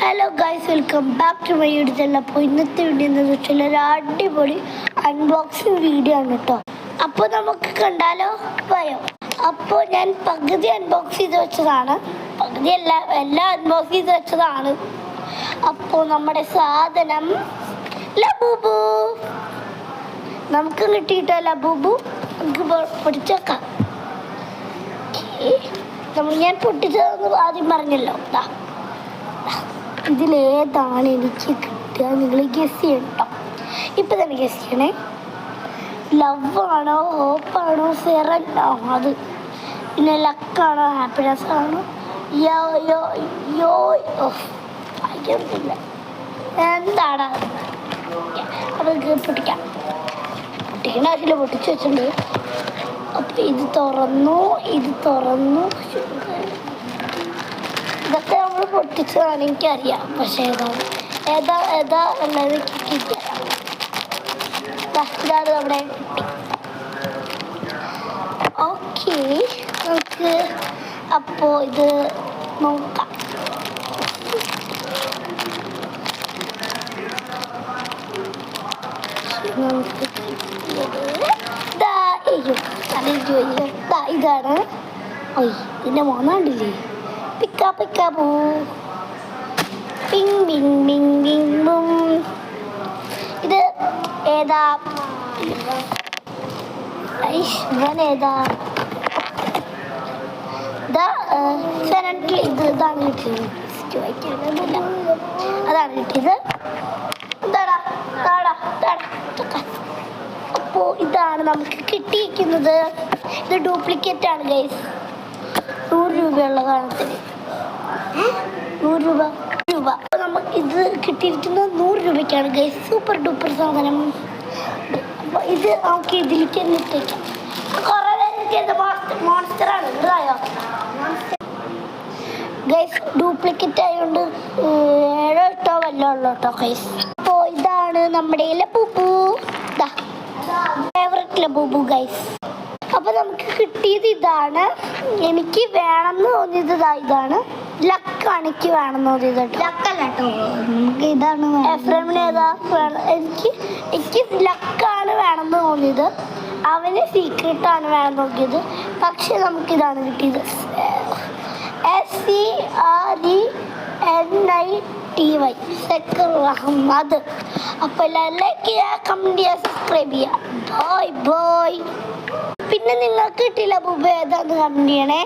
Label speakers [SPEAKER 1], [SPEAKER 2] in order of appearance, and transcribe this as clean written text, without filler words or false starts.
[SPEAKER 1] Hello guys, welcome back to my YouTube channel. അപ്പോൾ ഇന്നത്തെ video എന്താണെന്ന് വെച്ചാൽ ഒരു അടിപൊളി അൺബോക്സിങ് വീഡിയോ ആണ് കേട്ടോ. അപ്പോൾ നമുക്ക് കണ്ടാലോ? പോയോ? അപ്പോൾ ഞാൻ പകുതി അൺബോക്സ് ചെയ്ത് വെച്ചതാണ്, പകുതിയല്ല എല്ലാം അൺബോക്സ് ചെയ്ത് വെച്ചതാണ്. അപ്പോൾ നമ്മുടെ സാധനം ലബൂബു നമുക്ക് കിട്ടിയിട്ടോ. ലബൂബു നമുക്ക് പൊട്ടിച്ചേക്കാം. ഞാൻ പൊട്ടിച്ചതെന്ന് ആദ്യം പറഞ്ഞല്ലോ. ഇതിലേതാണ് എനിക്ക് കിട്ടുക? നിങ്ങൾ ഗസ് ചെയ്യട്ടോ. ഇപ്പം തന്നെ ഗസ് ചെയ്യണേ. ലവ് ആണോ, ഹോപ്പാണോ, സെറനാണോ, അത് പിന്നെ ലക്കാണോ, ഹാപ്പിനെസ് ആണോ, യോ യോ യോ ഭാഗ്യമൊന്നുമില്ല, എന്താണ്? അപ്പോൾ പൊട്ടിക്കാം. പൊട്ടിക്കണ ആവശ്യമില്ല, പൊട്ടിച്ച് വെച്ചിട്ടുണ്ട്. അപ്പോൾ ഇത് തുറന്നു. ഇതൊക്കെ നമ്മൾ പൊട്ടിച്ചതാണ്, എനിക്കറിയാം. പക്ഷേ ഏതാ ഉള്ളത് കിട്ടിയ ഇതാണ് നമ്മുടെ. ഓക്കെ, നമുക്ക് അപ്പോൾ ഇത് നോക്കാം. നമുക്ക് ഇതാണ്. ഇതിൻ്റെ മോനാണ്ടില്ലേ? പിക്കാ പിക്കാ പൂ, പിങ് ബിങ് ബിങ് ബിങ് ബും. ഇത് ഏതാ? ഏതാ? ഇതാണ് കിട്ടിയത്. അതാണ് കിട്ടിയത്. അപ്പോൾ ഇതാണ് നമുക്ക് കിട്ടിയിരിക്കുന്നത്. ഇത് ഡ്യൂപ്ലിക്കേറ്റ് ആണ് ഗൈസ്. 100 രൂപയുള്ള സാധനത്തിന് 100 രൂപ. അപ്പോൾ നമുക്ക് ഇത് കിട്ടിയിരിക്കുന്നത് 100 രൂപയ്ക്കാണ് ഗൈസ്. സൂപ്പർ ഡൂപ്പർ സാധനം. അപ്പോൾ ഇത് നമുക്ക് ഇതിലേക്ക് തന്നെ ഇട്ടേക്കാം. കുറേ പേര് മോൺസ്റ്ററാണ്. ഇതായോ ഗൈസ്? ഡ്യൂപ്ലിക്കേറ്റ് ആയതുകൊണ്ട് 7-8 വല്ലോ ഉള്ളൂ കേട്ടോ ഗൈസ്. അപ്പോൾ ഇതാണ് നമ്മുടെ ലബൂബു, ഫേവറേറ്റ് ലബൂബു ഗൈസ്. അപ്പോൾ നമുക്ക് കിട്ടിയത് ഇതാണ്. എനിക്ക് വേണമെന്ന് തോന്നിയത് ഇതാണ്. ലക്കാണ് എനിക്ക് വേണമെന്ന് തോന്നിയത്. ലക്കല്ല കേട്ടോ, നമുക്ക് ഇതാണ്. എഫ്രമിന് ഏതാ എനിക്ക് ലക്കാണ് വേണമെന്ന് തോന്നിയത്. അവന് സീക്രട്ടാണ് വേണമെന്ന് നോക്കിയത്. പക്ഷെ നമുക്കിതാണ് കിട്ടിയത്. SCRENITY സക്കർ അഹമ്മദ്. അപ്പോൾ എല്ലാവരും ലൈക്ക് ചെയ്യുക, കമൻറ്റ് ചെയ്യുക, സബ്സ്ക്രൈബ് ചെയ്യുക. ബൈ. പിന്നെ നിങ്ങൾക്ക് കിട്ടിയില്ല ബുബ ഏതാന്ന് കമൻറ്റ് ചെയ്യണേ.